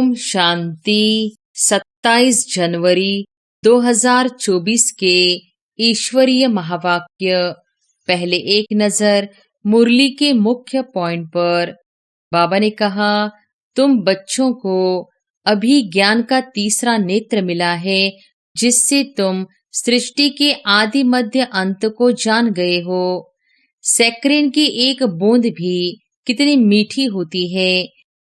ओम शांति। 27 जनवरी 2024 के ईश्वरीय महावाक्य। पहले एक नजर मुरली के मुख्य पॉइंट पर। बाबा ने कहा, तुम बच्चों को अभी ज्ञान का तीसरा नेत्र मिला है, जिससे तुम सृष्टि के आदि मध्य अंत को जान गए हो। सैक्रेन की एक बूंद भी कितनी मीठी होती है।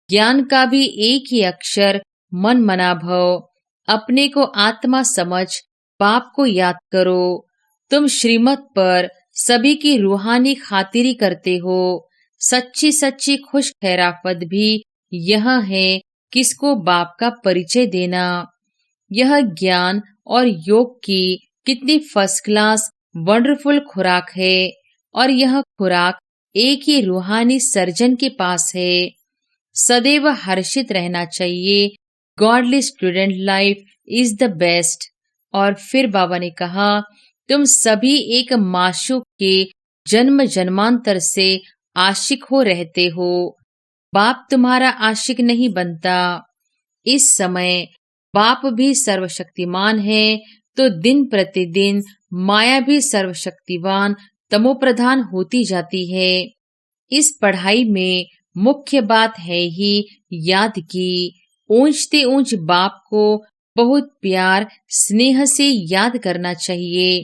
ज्ञान का भी एक ही अक्षर मन मना भव। अपने को आत्मा समझ बाप को याद करो। तुम श्रीमत पर सभी की रूहानी खातिरी करते हो। सच्ची सच्ची खुश खैराफत भी यह है किसको बाप का परिचय देना। यह ज्ञान और योग की कितनी फर्स्ट क्लास वंडरफुल खुराक है, और यह खुराक एक ही रूहानी सर्जन के पास है। सदैव हर्षित रहना चाहिए। Godly student life is the best. और फिर बाबा ने कहा, तुम सभी एक माशूक के जन्म जन्मांतर से आशिक हो रहते हो। बाप तुम्हारा आशिक नहीं बनता। इस समय बाप भी सर्वशक्तिमान है, तो दिन प्रतिदिन माया भी सर्वशक्तिवान तमोप्रधान होती जाती है। इस पढ़ाई में मुख्य बात है ही याद की। ऊंचते ऊंच बाप को बहुत प्यार स्नेह से याद करना चाहिए।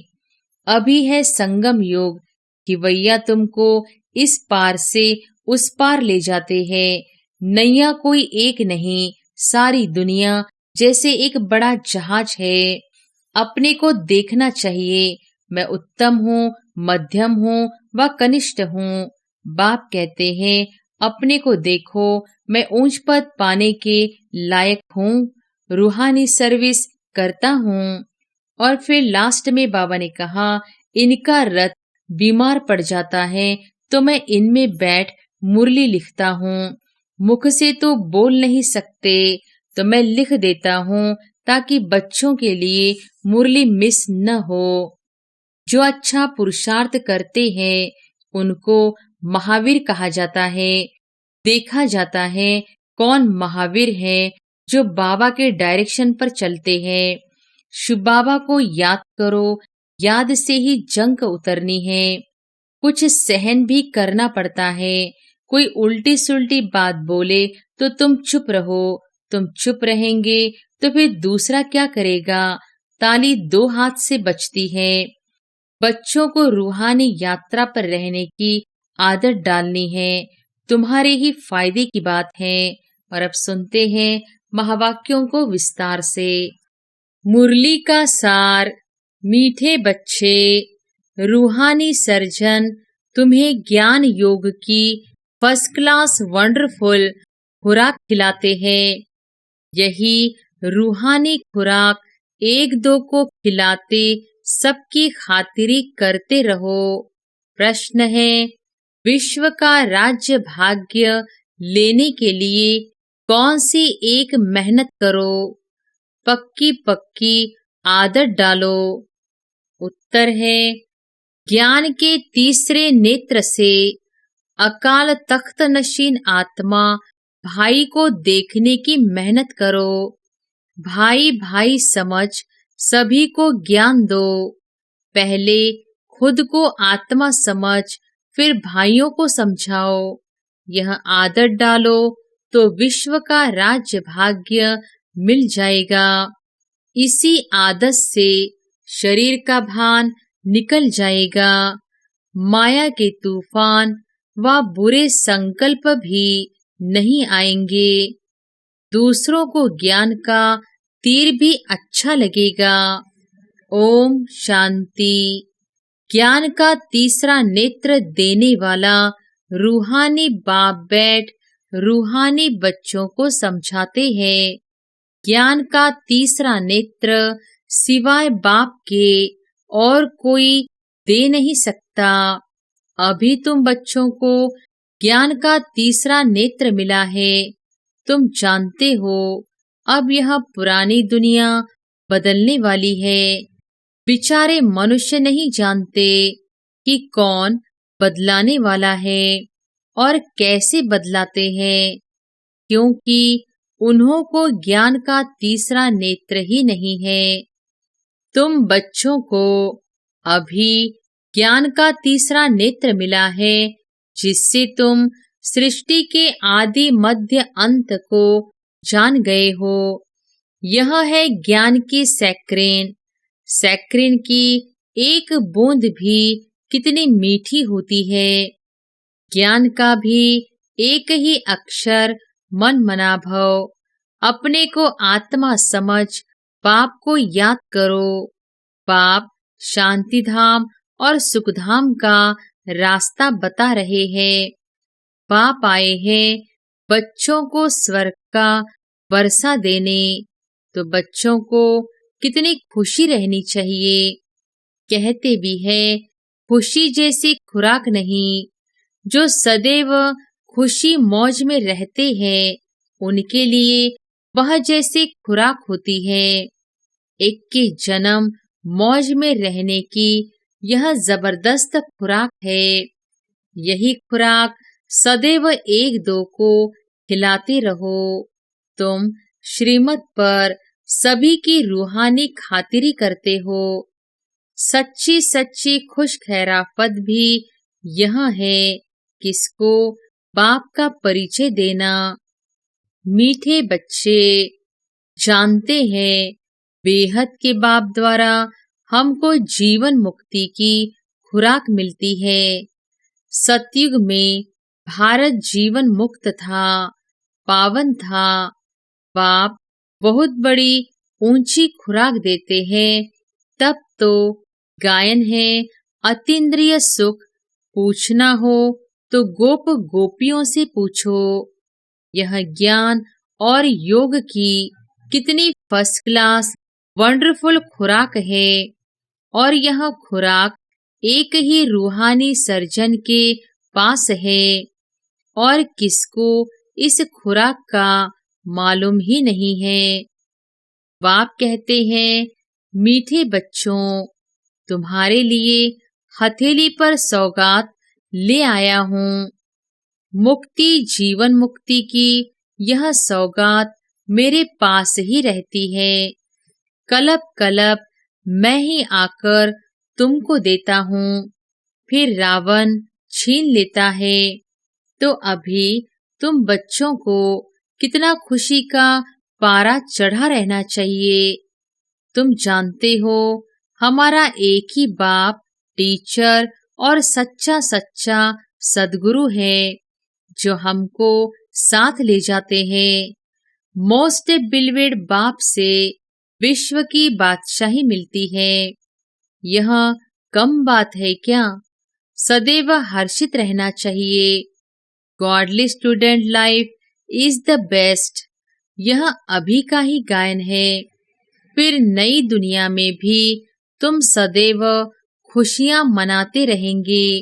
अभी है संगम योग कि भैया तुमको इस पार से उस पार ले जाते हैं। नैया कोई एक नहीं, सारी दुनिया जैसे एक बड़ा जहाज है। अपने को देखना चाहिए, मैं उत्तम हूँ, मध्यम हूँ व कनिष्ठ हूँ। बाप कहते हैं, अपने को देखो, मैं ऊंच पद पाने के लायक हूँ, रूहानी सर्विस करता हूँ। और फिर लास्ट में बाबा ने कहा, इनका रथ बीमार पड़ जाता है तो मैं इनमें बैठ मुरली लिखता हूँ। मुख से तो बोल नहीं सकते, तो मैं लिख देता हूँ ताकि बच्चों के लिए मुरली मिस न हो। जो अच्छा पुरुषार्थ करते हैं उनको महावीर कहा जाता है। देखा जाता है कौन महावीर है, जो बाबा के डायरेक्शन पर चलते हैं। शिव बाबा को याद करो, याद से ही जंग उतरनी है। कुछ सहन भी करना पड़ता है। कोई उल्टी सुल्टी बात बोले तो तुम चुप रहो। तुम चुप रहेंगे तो फिर दूसरा क्या करेगा। ताली दो हाथ से बजती है। बच्चों को रूहानी यात्रा पर रहने की आदत डालनी है। तुम्हारे ही फायदे की बात है। और अब सुनते हैं महावाक्यों को विस्तार से। मुरली का सार। मीठे बच्चे, रूहानी सर्जन तुम्हें ज्ञान योग की फर्स्ट क्लास वंडरफुल खुराक खिलाते हैं। यही रूहानी खुराक एक दो को खिलाते सबकी खातिरी करते रहो। प्रश्न है, विश्व का राज्य भाग्य लेने के लिए कौन सी एक मेहनत करो, पक्की पक्की आदत डालो। उत्तर है, ज्ञान के तीसरे नेत्र से अकाल तख्त नशीन आत्मा भाई को देखने की मेहनत करो। भाई भाई समझ सभी को ज्ञान दो। पहले खुद को आत्मा समझ, फिर भाइयों को समझाओ। यह आदत डालो तो विश्व का राज्य भाग्य मिल जाएगा। इसी आदत से शरीर का भान निकल जाएगा। माया के तूफान व बुरे संकल्प भी नहीं आएंगे। दूसरों को ज्ञान का तीर भी अच्छा लगेगा। ओम शांति। ज्ञान का तीसरा नेत्र देने वाला रूहानी बाप बैठ रूहानी बच्चों को समझाते हैं। ज्ञान का तीसरा नेत्र सिवाय बाप के और कोई दे नहीं सकता। अभी तुम बच्चों को ज्ञान का तीसरा नेत्र मिला है। तुम जानते हो अब यह पुरानी दुनिया बदलने वाली है। बेचारे मनुष्य नहीं जानते कि कौन बदलाने वाला है और कैसे बदलाते हैं, क्योंकि उन्हों को ज्ञान का तीसरा नेत्र ही नहीं है। तुम बच्चों को अभी ज्ञान का तीसरा नेत्र मिला है, जिससे तुम सृष्टि के आदि मध्य अंत को जान गए हो। यह है ज्ञान की सैक्रेन। सैक्रेन की एक बूंद भी कितनी मीठी होती है। ज्ञान का भी एक ही अक्षर मन मना भव। अपने को आत्मा समझ पाप को याद करो। पाप शांति धाम और सुख धाम का रास्ता बता रहे हैं। पाप आए हैं बच्चों को स्वर्ग का वर्षा देने, तो बच्चों को कितनी खुशी रहनी चाहिए। कहते भी है खुशी जैसी खुराक नहीं। जो सदैव खुशी मौज में रहते हैं उनके लिए वह जैसी खुराक होती है। एक के जन्म मौज में रहने की यह जबरदस्त खुराक है। यही खुराक सदैव एक दो को खिलाते रहो। तुम श्रीमत पर सभी की रूहानी खातिरी करते हो। सच्ची सच्ची खुश खैराफत भी यह है किसको बाप का परिचय देना। मीठे बच्चे जानते हैं बेहद के बाप द्वारा हमको जीवन मुक्ति की खुराक मिलती है। सतयुग में भारत जीवन मुक्त था, पावन था। बाप बहुत बड़ी ऊंची खुराक देते हैं। तब तो गायन है अतीन्द्रिय सुख। पूछना हो तो गोप गोपियों से पूछो। यह ज्ञान और योग की कितनी फर्स्ट क्लास वंडरफुल खुराक है। और यह खुराक एक ही रूहानी सर्जन के पास है और किसको इस खुराक का मालूम ही नहीं है। बाप कहते हैं मीठे बच्चों, तुम्हारे लिए हथेली पर सौगात ले आया हूँ। मुक्ति जीवन मुक्ति की यह सौगात मेरे पास ही रहती है। कलप कलप मैं ही आकर तुमको देता हूँ। फिर रावण छीन लेता है। तो अभी तुम बच्चों को कितना खुशी का पारा चढ़ा रहना चाहिए। तुम जानते हो हमारा एक ही बाप टीचर और सच्चा सच्चा सदगुरु है, जो हमको साथ ले जाते हैं। मोस्ट बिलवेड बाप से विश्व की बादशाही मिलती है। यह कम बात है क्या? सदैव हर्षित रहना चाहिए। Godly student life is the best. यह अभी का ही गायन है। फिर नई दुनिया में भी तुम सदैव खुशियां मनाते रहेंगे।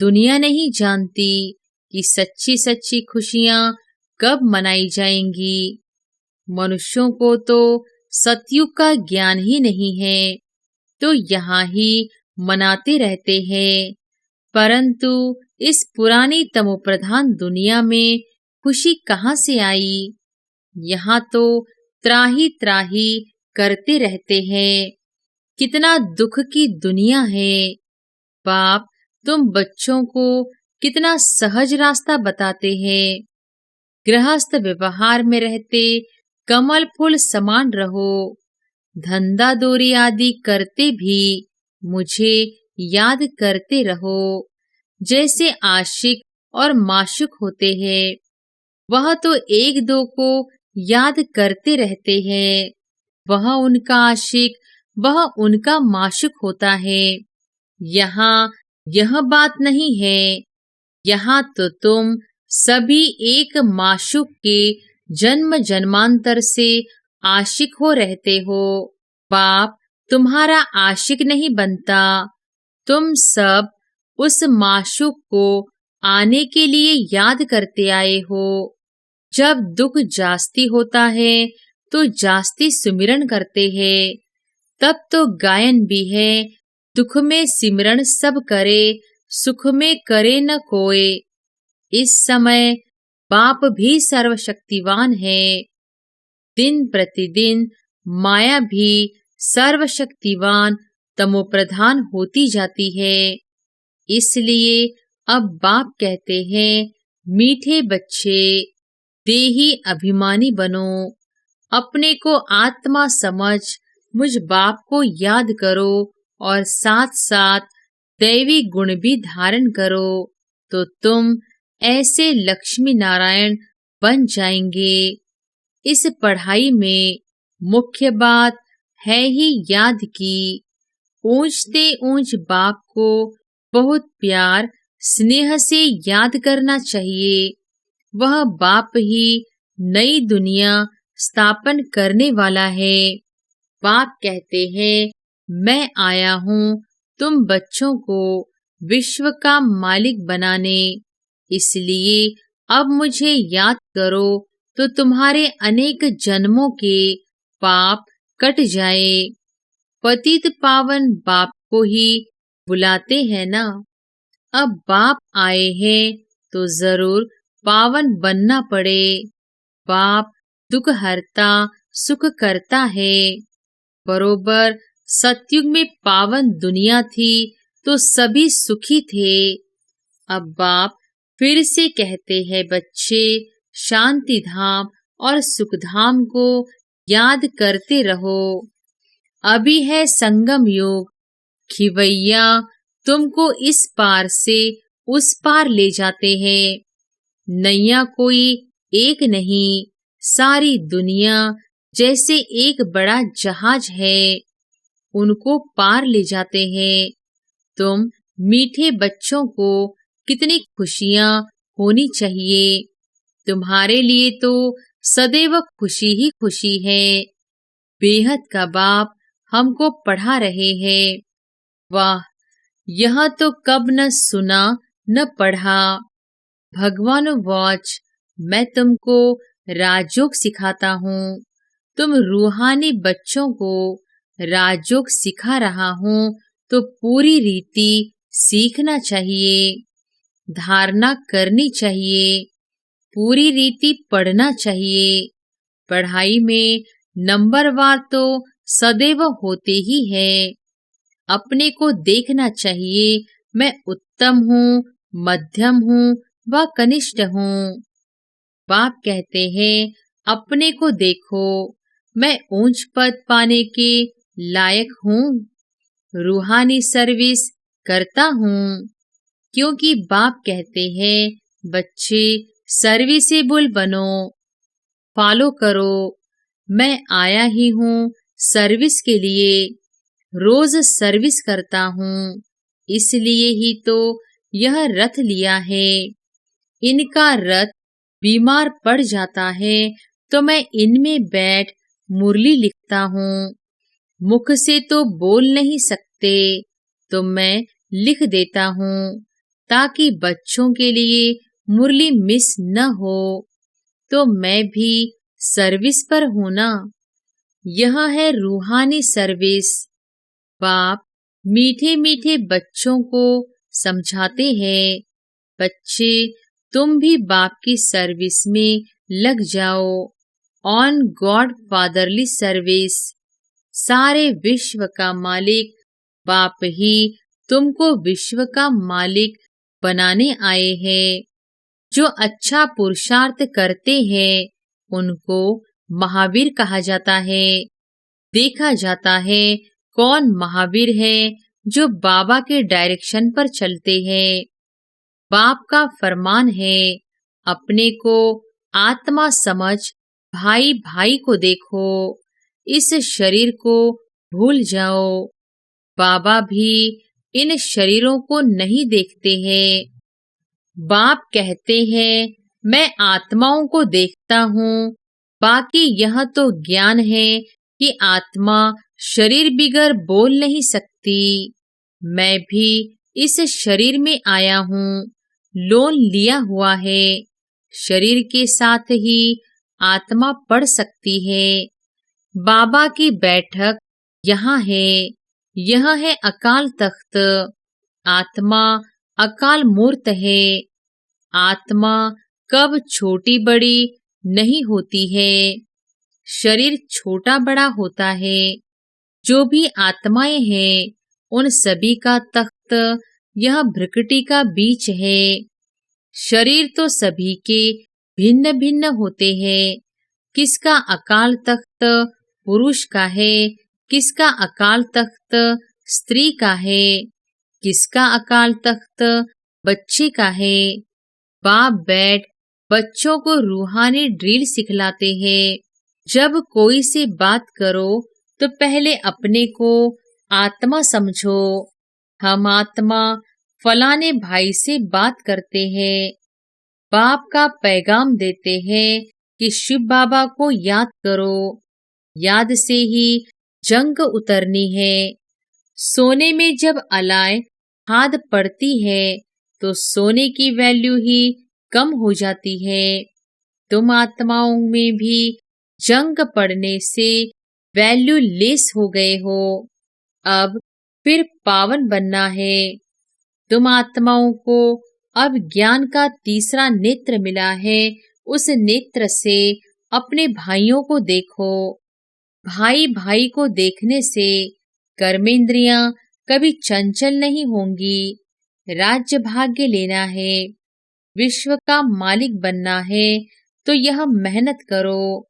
दुनिया नहीं जानती कि सच्ची सच्ची खुशियां कब मनाई जाएंगी। मनुष्यों को तो सतयुग का ज्ञान ही नहीं है, तो यहाँ ही मनाते रहते हैं। परंतु इस पुरानी तमोप्रधान दुनिया में खुशी कहाँ से आई? यहाँ तो त्राही त्राही करते रहते हैं। कितना दुख की दुनिया है। बाप तुम बच्चों को कितना सहज रास्ता बताते हैं। गृहस्थ व्यवहार में रहते कमल फूल समान रहो। धंधा दोरी आदि करते भी मुझे याद करते रहो। जैसे आशिक और माशुक होते हैं, वह तो एक दो को याद करते रहते हैं। वह उनका आशिक, वह उनका माशुक होता है। यहाँ यह बात नहीं है। यहाँ तो तुम सभी एक माशुक के जन्म जन्मांतर से आशिक हो रहते हो। बाप तुम्हारा आशिक नहीं बनता। तुम सब उस माशुक को आने के लिए याद करते आए हो। जब दुख जास्ती होता है तो जास्ती सुमिरन करते हैं। तब तो गायन भी है, दुख में सिमरन सब करे, सुख में करे न कोय। इस समय बाप भी सर्वशक्तिवान है। दिन प्रतिदिन माया भी सर्वशक्तिवान तमोप्रधान होती जाती है। इसलिए अब बाप कहते हैं, मीठे बच्चे, देही अभिमानी बनो, अपने को आत्मा समझ मुझ बाप को याद करो और साथ साथ दैवी गुण भी धारण करो, तो तुम ऐसे लक्ष्मी नारायण बन जाएंगे। इस पढ़ाई में मुख्य बात है ही याद की। ऊंचते ऊंच बाप को बहुत प्यार स्नेह से याद करना चाहिए। वह बाप ही नई दुनिया स्थापन करने वाला है। बाप कहते हैं, मैं आया हूँ तुम बच्चों को विश्व का मालिक बनाने। इसलिए अब मुझे याद करो तो तुम्हारे अनेक जन्मों के पाप कट जाए। पतित पावन बाप को ही बुलाते हैं ना। अब बाप आए हैं तो जरूर पावन बनना पड़े। बाप दुख हरता सुख करता है। बरोबर सतयुग में पावन दुनिया थी तो सभी सुखी थे। अब बाप फिर से कहते हैं, बच्चे शांति धाम और सुख धाम को याद करते रहो। अभी है संगम युग। खिवैया तुमको इस पार से उस पार ले जाते हैं। नैया कोई एक नहीं, सारी दुनिया जैसे एक बड़ा जहाज है, उनको पार ले जाते हैं। तुम मीठे बच्चों को कितनी खुशियां होनी चाहिए। तुम्हारे लिए तो सदैव खुशी ही खुशी है। बेहद का बाप हमको पढ़ा रहे हैं। वाह, यह तो कब न सुना न पढ़ा। भगवान वाच, मैं तुमको राजयोग सिखाता हूँ। तुम रूहानी बच्चों को राजयोग सिखा रहा हूँ तो पूरी रीति सीखना चाहिए, धारणा करनी चाहिए, पूरी रीति पढ़ना चाहिए। पढ़ाई में नंबरवार तो सदैव होते ही है। अपने को देखना चाहिए, मैं उत्तम हूँ, मध्यम हूँ व कनिष्ठ हूँ। बाप कहते हैं, अपने को देखो, मैं ऊंच पद पाने के लायक हूँ। रूहानी सर्विस करता हूँ। क्योंकि बाप कहते हैं, बच्चे सर्विसेबल बनो, फॉलो करो। मैं आया ही हूँ सर्विस के लिए, रोज सर्विस करता हूँ। इसलिए ही तो यह रथ लिया है। इनका रथ बीमार पड़ जाता है तो मैं इनमें बैठ मुरली लिखता हूँ। मुख से तो बोल नहीं सकते तो मैं लिख देता हूँ, ताकि बच्चों के लिए मुरली मिस न हो। तो मैं भी सर्विस पर हूँ ना। यह है रूहानी सर्विस। बाप मीठे मीठे बच्चों को समझाते हैं, बच्चे तुम भी बाप की सर्विस में लग जाओ। On God fatherly service. सारे विश्व का मालिक बाप ही तुमको विश्व का मालिक बनाने आए हैं। जो अच्छा पुरुषार्थ करते हैं उनको महावीर कहा जाता है। देखा जाता है कौन महावीर है, जो बाबा के डायरेक्शन पर चलते हैं। बाप का फरमान है, अपने को आत्मा समझ भाई भाई को देखो, इस शरीर को भूल जाओ। बाबा भी इन शरीरों को नहीं देखते हैं। बाप कहते हैं, मैं आत्माओं को देखता हूँ। बाकी यह तो ज्ञान है कि आत्मा शरीर बिगर बोल नहीं सकती। मैं भी इस शरीर में आया हूँ, लोन लिया हुआ है। शरीर के साथ ही आत्मा पढ़ सकती है। बाबा की बैठक यहाँ है। यह है अकाल तख्त। आत्मा अकाल मूर्त है। आत्मा कब छोटी बड़ी नहीं होती है। शरीर छोटा बड़ा होता है। जो भी आत्माएं हैं उन सभी का तख्त यह भ्रकुटी का बीच है। शरीर तो सभी के भिन्न भिन्न होते हैं। किसका अकाल तख्त पुरुष का है, किसका अकाल तख्त स्त्री का है, किसका अकाल तख्त बच्चे का है। बाप बैठ बच्चों को रूहानी ड्रिल सिखलाते हैं। जब कोई से बात करो तो पहले अपने को आत्मा समझो। हम आत्मा फलाने भाई से बात करते हैं। बाप का पैगाम देते हैं कि शिव बाबा को याद करो। याद से ही जंग उतरनी है। सोने में जब अलाय खाद पड़ती है तो सोने की वैल्यू ही कम हो जाती है। तुम आत्माओं में भी जंग पड़ने से वैल्यू लेस हो गए हो। अब फिर पावन बनना है। तुम आत्माओं को अब ज्ञान का तीसरा नेत्र मिला है। उस नेत्र से अपने भाइयों को देखो। भाई भाई को देखने से कर्मेंद्रियां कभी चंचल नहीं होंगी। राज्य भाग्य लेना है, विश्व का मालिक बनना है तो यह मेहनत करो।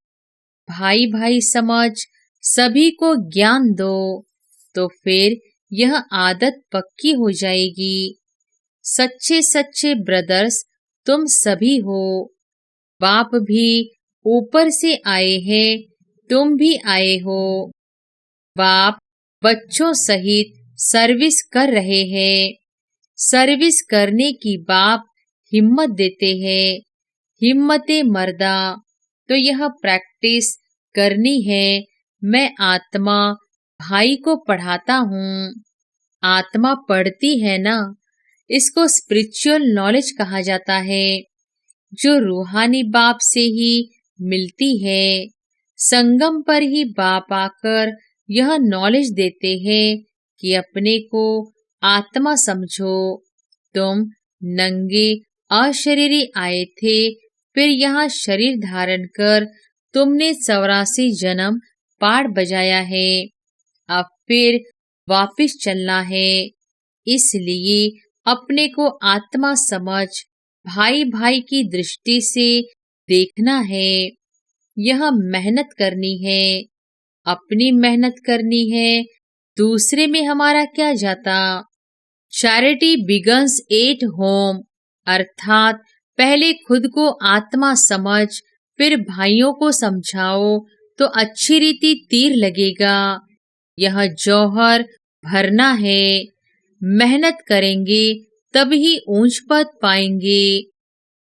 भाई भाई समझ सभी को ज्ञान दो तो फिर यह आदत पक्की हो जाएगी। सच्चे सच्चे ब्रदर्स तुम सभी हो। बाप भी ऊपर से आए हैं, तुम भी आए हो। बाप बच्चों सहित सर्विस कर रहे हैं। सर्विस करने की बाप हिम्मत देते हैं। हिम्मते मर्दा तो यह प्रैक्टिस करनी है। मैं आत्मा भाई को पढ़ाता हूँ। आत्मा पढ़ती है ना, इसको स्पिरिचुअल नॉलेज कहा जाता है, जो रूहानी बाप से ही मिलती है। संगम पर ही बाप आकर यह नॉलेज देते हैं कि अपने को आत्मा समझो। तुम नंगे अशरीरी आए थे, फिर यहाँ शरीर धारण कर तुमने 84 जन्म पाठ बजाया है। अब फिर वापिस चलना है। इसलिए अपने को आत्मा समझ भाई भाई की दृष्टि से देखना है। यह मेहनत करनी है। अपनी मेहनत करनी है, दूसरे में हमारा क्या जाता। चैरिटी बिगन्स एट होम, अर्थात पहले खुद को आत्मा समझ फिर भाइयों को समझाओ तो अच्छी रीति तीर लगेगा। यह जौहर भरना है। मेहनत करेंगे तब ही ऊंच पद पाएंगे।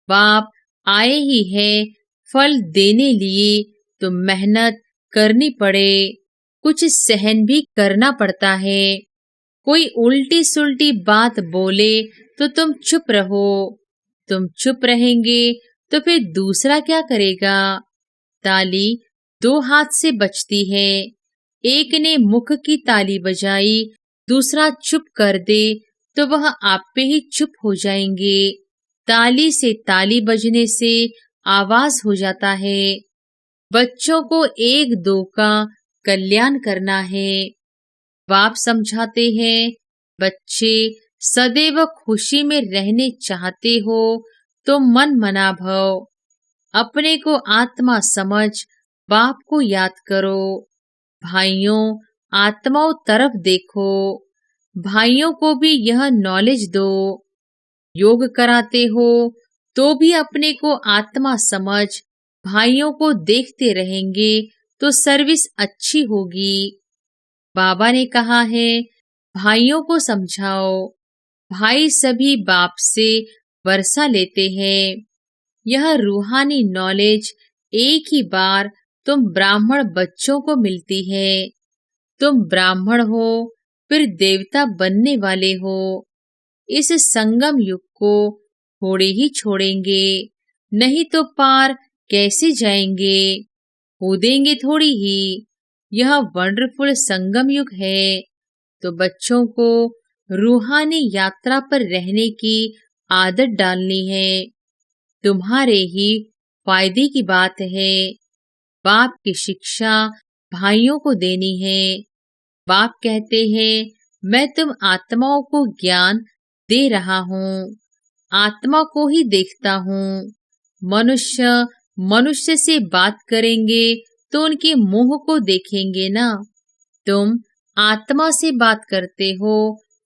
बाप आए ही है फल देने लिए तो मेहनत करनी पड़े, कुछ सहन भी करना पड़ता है। कोई उल्टी सुल्टी बात बोले तो तुम चुप रहो। तुम चुप रहेंगे तो फिर दूसरा क्या करेगा। ताली 2 हाथ से बजती है। एक ने मुख की ताली बजाई, दूसरा चुप कर दे तो वह आप पे ही चुप हो जाएंगे। ताली से ताली बजने से आवाज हो जाता है। बच्चों को 1-2 का कल्याण करना है। बाप समझाते हैं, बच्चे सदैव खुशी में रहने चाहते हो तो मन मना भव। अपने को आत्मा समझ बाप को याद करो। भाइयों आत्माओं तरफ देखो। भाइयों को भी यह नॉलेज दो। योग कराते हो तो भी अपने को आत्मा समझ भाइयों को देखते रहेंगे तो सर्विस अच्छी होगी। बाबा ने कहा है भाइयों को समझाओ। भाई सभी बाप से वर्षा लेते हैं। यह रूहानी नॉलेज एक ही बार तुम ब्राह्मण बच्चों को मिलती है। तुम ब्राह्मण हो फिर देवता बनने वाले हो। इस संगम युग को थोड़े ही छोड़ेंगे, नहीं तो पार कैसे जाएंगे। कूदेंगे थोड़ी ही। यह वंडरफुल संगम युग है तो बच्चों को रूहानी यात्रा पर रहने की आदत डालनी है। तुम्हारे ही फायदे की बात है। बाप की शिक्षा भाइयों को देनी है। बाप कहते हैं, मैं तुम आत्माओं को ज्ञान दे रहा हूँ, आत्मा को ही देखता हूँ। मनुष्य मनुष्य से बात करेंगे तो उनके मुंह को देखेंगे ना। तुम आत्मा से बात करते हो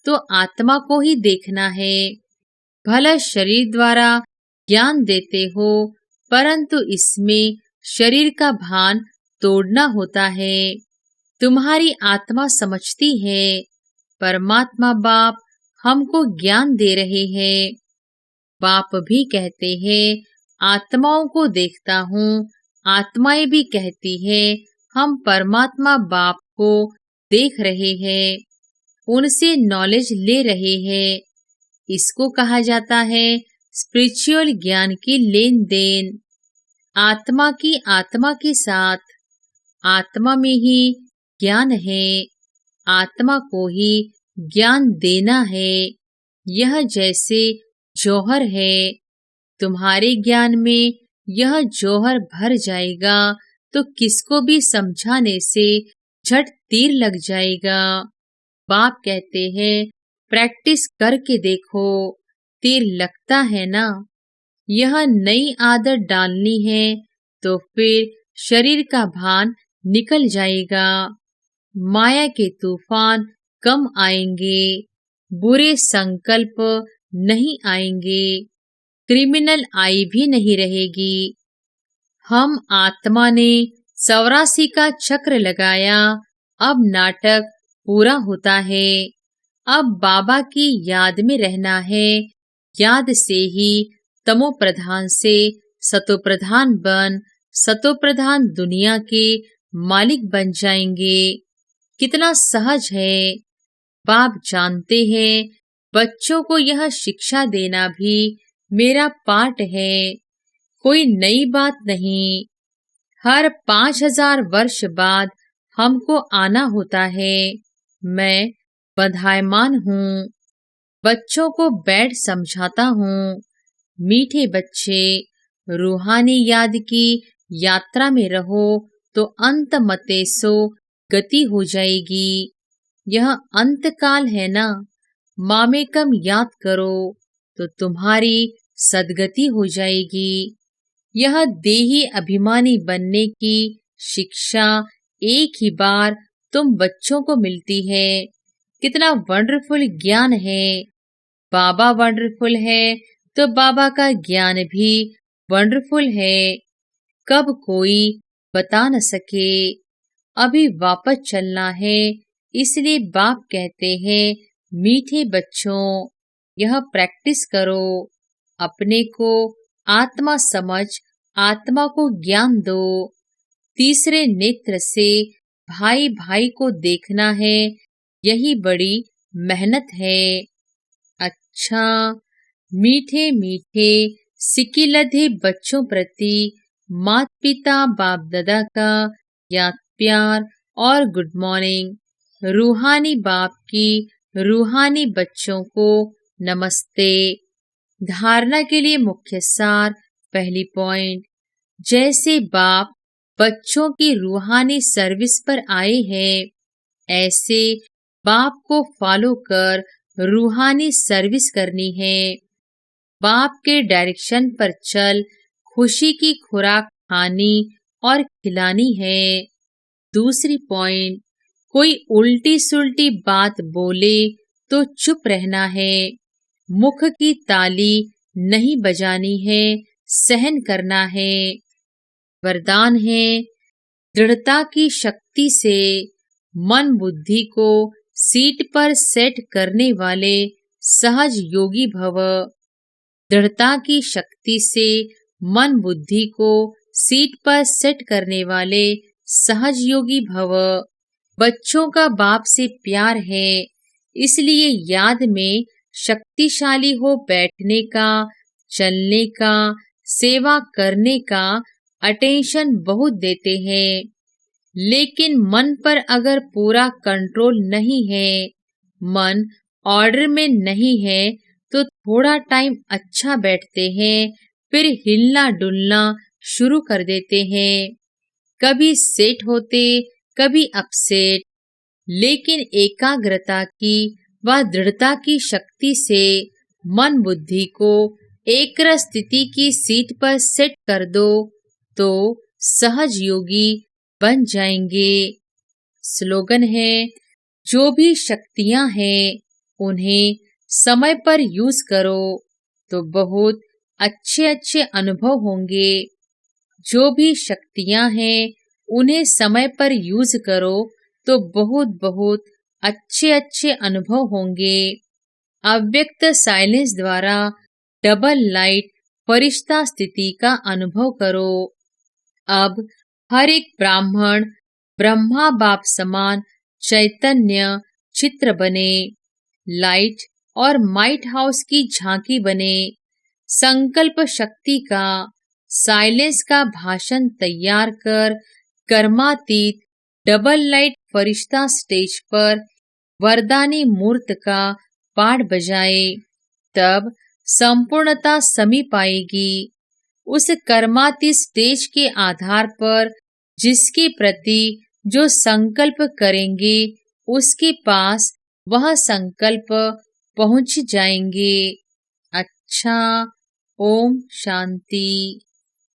तो आत्मा को ही देखना है। भला शरीर द्वारा ज्ञान देते हो, परंतु इसमें शरीर का भान तोड़ना होता है। तुम्हारी आत्मा समझती है, परमात्मा बाप हमको ज्ञान दे रहे हैं। बाप भी कहते हैं, आत्माओं को देखता हूँ। आत्माएं भी कहती है, हम परमात्मा बाप को देख रहे हैं, उनसे नॉलेज ले रहे हैं। इसको कहा जाता है स्पिरिचुअल ज्ञान की लेन देन। आत्मा की आत्मा के साथ, आत्मा में ही ज्ञान है, आत्मा को ही ज्ञान देना है। यह जैसे जौहर है, तुम्हारे ज्ञान में यह जौहर भर जाएगा तो किसको भी समझाने से झट तीर लग जाएगा। बाप कहते हैं, प्रैक्टिस करके देखो, तीर लगता है ना। यह नई आदत डालनी है तो फिर शरीर का भान निकल जाएगा। माया के तूफान कम आएंगे, बुरे संकल्प नहीं आएंगे, क्रिमिनल आई भी नहीं रहेगी। हम आत्मा ने 84 का चक्र लगाया, अब नाटक पूरा होता है। अब बाबा की याद में रहना है। याद से ही तमो प्रधान से सतो प्रधान बन सतो प्रधान दुनिया के मालिक बन जाएंगे। कितना सहज है। बाप जानते हैं, बच्चों को यह शिक्षा देना भी मेरा पार्ट है, कोई नई बात नहीं। हर 5000 वर्ष बाद हमको आना होता है। मैं बधाईमान हूँ। बच्चों को बैठ समझाता हूँ, मीठे बच्चे, रूहानी याद की यात्रा में रहो तो अंत मते सो गति हो जाएगी। यह अंत काल है ना, मामे कम याद करो तो तुम्हारी सदगति हो जाएगी। यह देही अभिमानी बनने की शिक्षा एक ही बार तुम बच्चों को मिलती है। कितना वंडरफुल ज्ञान है। बाबा वंडरफुल है तो बाबा का ज्ञान भी वंडरफुल है। कब कोई बता न सके। अभी वापस चलना है, इसलिए बाप कहते हैं, मीठे बच्चों, यह प्रैक्टिस करो। अपने को आत्मा समझ आत्मा को ज्ञान दो। तीसरे नेत्र से भाई भाई को देखना है, यही बड़ी मेहनत है। अच्छा, मीठे मीठे सिकिलधे बच्चों प्रति माता पिता बाप दादा का याद प्यार और गुड मॉर्निंग। रूहानी बाप की रूहानी बच्चों को नमस्ते। धारणा के लिए मुख्य सार। पहली पॉइंट, जैसे बाप बच्चों की रूहानी सर्विस पर आए हैं, ऐसे बाप को फॉलो कर रूहानी सर्विस करनी है। बाप के डायरेक्शन पर चल खुशी की खुराक खानी और खिलानी है। दूसरी पॉइंट, कोई उल्टी सुल्टी बात बोले तो चुप रहना है। मुख की ताली नहीं बजानी है, सहन करना है। वरदान है, दृढ़ता की शक्ति से मन बुद्धि को सीट पर सेट करने वाले सहज योगी भव। दृढ़ता की शक्ति से मन बुद्धि को सीट पर सेट करने वाले सहज योगी भव। बच्चों का बाप से प्यार है, इसलिए याद में शक्तिशाली हो बैठने का, चलने का, सेवा करने का अटेंशन बहुत देते हैं। लेकिन मन पर अगर पूरा कंट्रोल नहीं है, मन ऑर्डर में नहीं है, तो थोड़ा टाइम अच्छा बैठते हैं, फिर हिलना डुलना शुरू कर देते हैं। कभी सेट होते, कभी अपसेट, लेकिन एकाग्रता की व दृढ़ता की शक्ति से मन बुद्धि को एकरस स्थिति की सीट पर सेट कर दो तो सहज योगी बन जाएंगे। स्लोगन है, जो भी शक्तियां हैं उन्हें समय पर यूज करो तो बहुत अच्छे अच्छे अनुभव होंगे। जो भी शक्तियां हैं उन्हें समय पर यूज करो तो बहुत बहुत अच्छे अच्छे अनुभव होंगे। अव्यक्त साइलेंस द्वारा डबल लाइट फरिश्ता स्थिति का अनुभव करो। अब हर एक ब्राह्मण ब्रह्मा बाप समान चैतन्य चित्र बने, लाइट और माइट हाउस की झांकी बने। संकल्प शक्ति का, साइलेंस का भाषण तैयार कर कर्मातीत डबल लाइट फरिश्ता स्टेज पर वरदानी मूर्त का पाठ बजाए, तब संपूर्णता समीप आएगी। उस कर्मातीत स्टेज के आधार पर जिसके प्रति जो संकल्प करेंगे उसके पास वह संकल्प पहुंच जाएंगे। अच्छा, ओम शांति।